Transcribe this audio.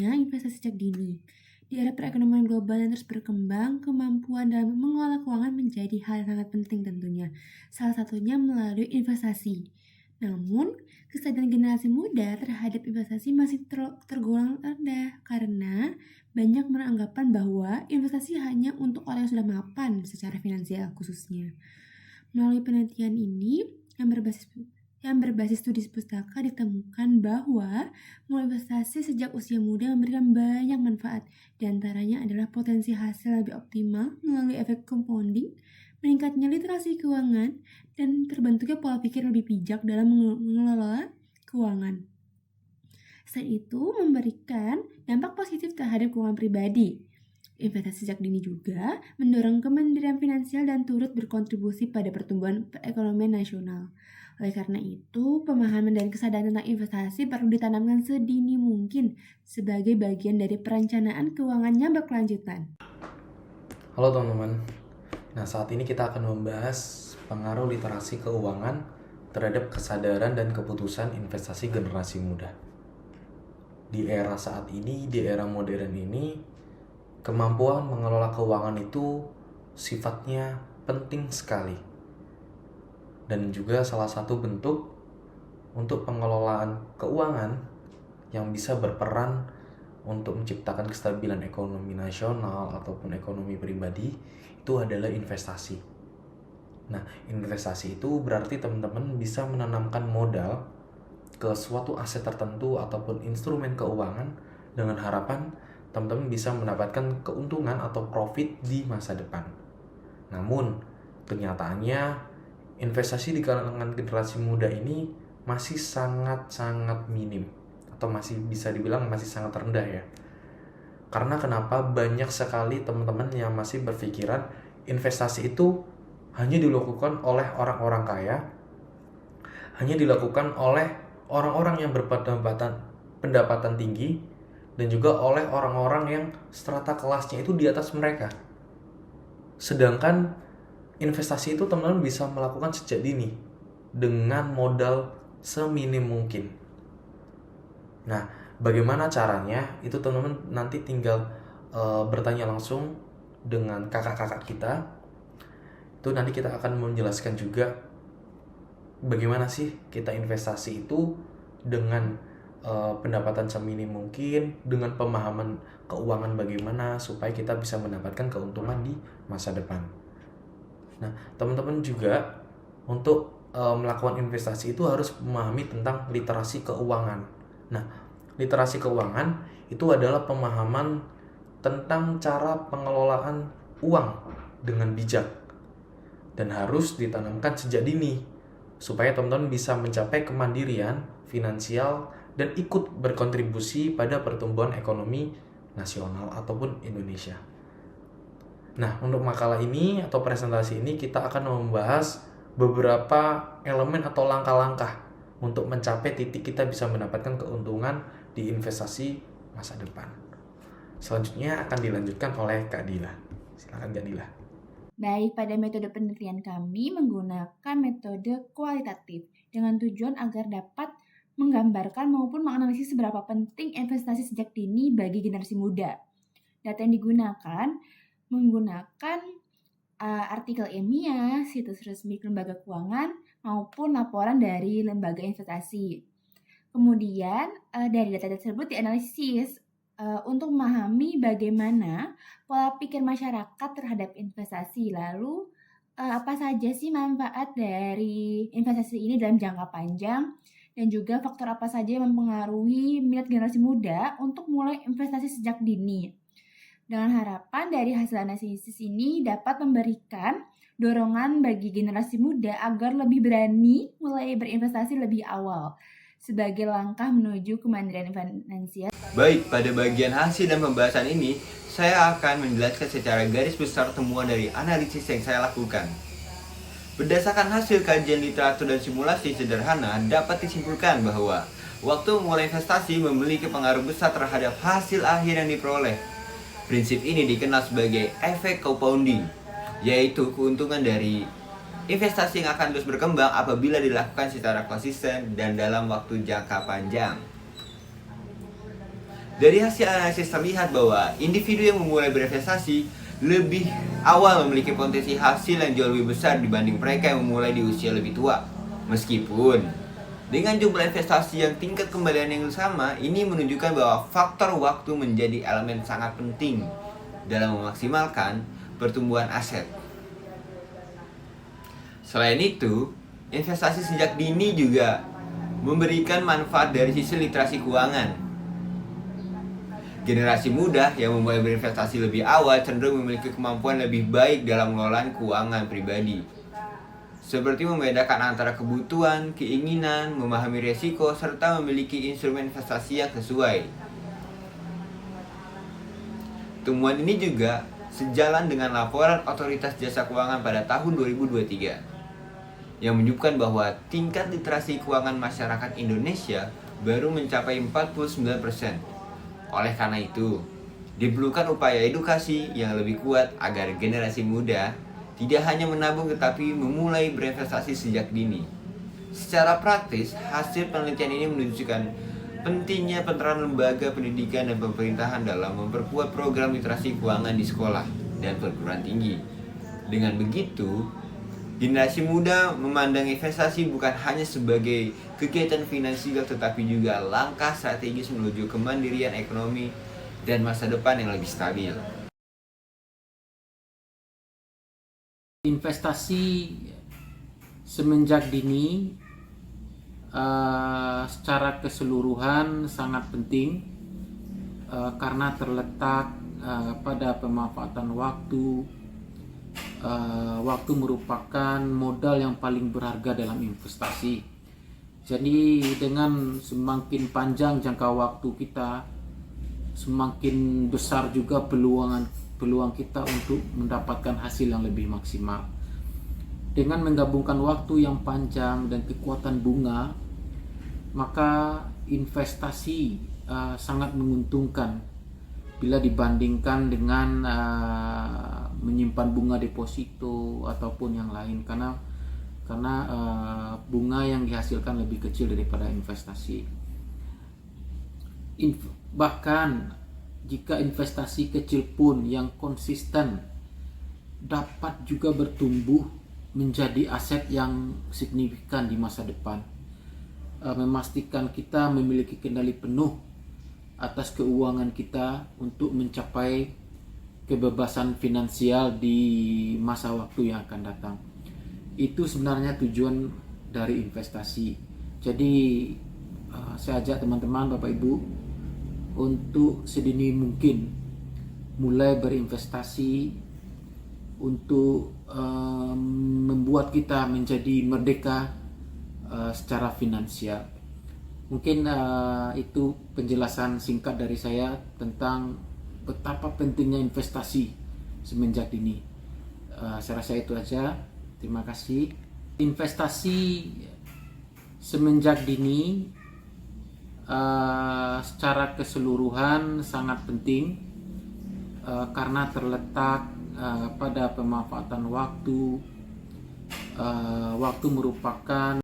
pentingnya investasi sejak dini. Di era perekonomian global yang terus berkembang, kemampuan dalam mengelola keuangan menjadi hal yang sangat penting tentunya. Salah satunya melalui investasi. Namun, kesadaran generasi muda terhadap investasi masih tergolong rendah karena banyak beranggapan bahwa investasi hanya untuk orang yang sudah mapan secara finansial khususnya. Melalui penelitian ini yang berbasis studi pustaka ditemukan bahwa mulai investasi sejak usia muda memberikan banyak manfaat. Di antaranya adalah potensi hasil lebih optimal melalui efek compounding, meningkatnya literasi keuangan, dan terbentuknya pola pikir lebih bijak dalam mengelola keuangan. Selain itu, memberikan dampak positif terhadap keuangan pribadi. Investasi sejak dini juga mendorong kemandirian finansial dan turut berkontribusi pada pertumbuhan perekonomian nasional. Oleh karena itu, pemahaman dan kesadaran tentang investasi perlu ditanamkan sedini mungkin sebagai bagian dari perencanaan keuangannya berkelanjutan. Halo teman-teman. Nah, saat ini kita akan membahas pengaruh literasi keuangan terhadap kesadaran dan keputusan investasi generasi muda. Di era saat ini, di era modern ini, kemampuan mengelola keuangan itu sifatnya penting sekali. Dan juga salah satu bentuk untuk pengelolaan keuangan yang bisa berperan untuk menciptakan kestabilan ekonomi nasional ataupun ekonomi pribadi itu adalah investasi. Nah, investasi itu berarti teman-teman bisa menanamkan modal ke suatu aset tertentu ataupun instrumen keuangan dengan harapan teman-teman bisa mendapatkan keuntungan atau profit di masa depan. Namun, kenyataannya investasi di kalangan generasi muda ini masih sangat-sangat minim atau masih bisa dibilang masih sangat rendah ya. Karena kenapa banyak sekali teman-teman yang masih berpikiran investasi itu hanya dilakukan oleh orang-orang kaya, hanya dilakukan oleh orang-orang yang berpendapatan tinggi, dan juga oleh orang-orang yang strata kelasnya itu di atas mereka. Sedangkan investasi itu teman-teman bisa melakukan sejak dini dengan modal seminim mungkin. Nah, bagaimana caranya? Itu teman-teman nanti tinggal bertanya langsung dengan kakak-kakak kita. Itu nanti kita akan menjelaskan juga bagaimana sih kita investasi itu dengan pendapatan seminim mungkin, dengan pemahaman keuangan bagaimana supaya kita bisa mendapatkan keuntungan di masa depan. Nah, teman-teman juga untuk melakukan investasi itu harus memahami tentang literasi keuangan. Nah, literasi keuangan itu adalah pemahaman tentang cara pengelolaan uang dengan bijak dan harus ditanamkan sejak dini supaya teman-teman bisa mencapai kemandirian finansial dan ikut berkontribusi pada pertumbuhan ekonomi nasional ataupun Indonesia. Nah, untuk makalah ini atau presentasi ini kita akan membahas beberapa elemen atau langkah-langkah untuk mencapai titik kita bisa mendapatkan keuntungan di investasi masa depan. Selanjutnya akan dilanjutkan oleh Kak Dila. Silakan Kak Dila. Baik, pada metode penelitian kami menggunakan metode kualitatif dengan tujuan agar dapat menggambarkan maupun menganalisis seberapa penting investasi sejak dini bagi generasi muda. Data yang digunakan menggunakan artikel ilmiah, situs resmi lembaga keuangan, maupun laporan dari lembaga investasi. Kemudian dari data tersebut dianalisis untuk memahami bagaimana pola pikir masyarakat terhadap investasi. Lalu apa saja sih manfaat dari investasi ini dalam jangka panjang, dan juga faktor apa saja yang mempengaruhi minat generasi muda untuk mulai investasi sejak dini. Dengan harapan dari hasil analisis ini dapat memberikan dorongan bagi generasi muda agar lebih berani mulai berinvestasi lebih awal sebagai langkah menuju kemandirian finansial. Baik, pada bagian hasil dan pembahasan ini, saya akan menjelaskan secara garis besar temuan dari analisis yang saya lakukan. Berdasarkan hasil kajian literatur dan simulasi sederhana, dapat disimpulkan bahwa waktu memulai investasi memiliki pengaruh besar terhadap hasil akhir yang diperoleh. Prinsip ini dikenal sebagai efek compounding, yaitu keuntungan dari investasi yang akan terus berkembang apabila dilakukan secara konsisten dan dalam waktu jangka panjang. Dari hasil analisis terlihat bahwa individu yang memulai berinvestasi lebih awal memiliki potensi hasil yang jauh lebih besar dibanding mereka yang memulai di usia lebih tua. Meskipun dengan jumlah investasi yang tingkat kembalian yang sama, ini menunjukkan bahwa faktor waktu menjadi elemen sangat penting dalam memaksimalkan pertumbuhan aset. Selain itu, investasi sejak dini juga memberikan manfaat dari sisi literasi keuangan. Generasi muda yang memulai berinvestasi lebih awal cenderung memiliki kemampuan lebih baik dalam mengelola keuangan pribadi, seperti membedakan antara kebutuhan, keinginan, memahami risiko, serta memiliki instrumen investasi yang sesuai. Temuan ini juga sejalan dengan laporan Otoritas Jasa Keuangan pada tahun 2023 yang menunjukkan bahwa tingkat literasi keuangan masyarakat Indonesia baru mencapai 49%. Oleh karena itu, diperlukan upaya edukasi yang lebih kuat agar generasi muda tidak hanya menabung tetapi memulai berinvestasi sejak dini. Secara praktis, hasil penelitian ini menunjukkan pentingnya peran lembaga pendidikan dan pemerintahan dalam memperkuat program literasi keuangan di sekolah dan perguruan tinggi. Dengan begitu, generasi muda memandang investasi bukan hanya sebagai kegiatan finansial tetapi juga langkah strategis menuju kemandirian ekonomi dan masa depan yang lebih stabil. Investasi semenjak dini secara keseluruhan sangat penting karena terletak pada pemanfaatan waktu. Waktu merupakan modal yang paling berharga dalam investasi. Jadi dengan semakin panjang jangka waktu kita, semakin besar juga peluang kita untuk mendapatkan hasil yang lebih maksimal. Dengan menggabungkan waktu yang panjang dan kekuatan bunga, maka investasi sangat menguntungkan bila dibandingkan dengan menyimpan bunga deposito ataupun yang lain, karena bunga yang dihasilkan lebih kecil daripada investasi. Bahkan jika investasi kecil pun yang konsisten dapat juga bertumbuh menjadi aset yang signifikan di masa depan, memastikan kita memiliki kendali penuh atas keuangan kita untuk mencapai kebebasan finansial di masa waktu yang akan datang. Itu sebenarnya tujuan dari investasi. Jadi saya ajak teman-teman, Bapak Ibu, untuk sedini mungkin mulai berinvestasi untuk membuat kita menjadi merdeka secara finansial. Mungkin itu penjelasan singkat dari saya tentang betapa pentingnya investasi semenjak dini. Saya rasa itu aja. Terima kasih. Investasi semenjak dini secara keseluruhan sangat penting karena terletak pada pemanfaatan waktu. Waktu merupakan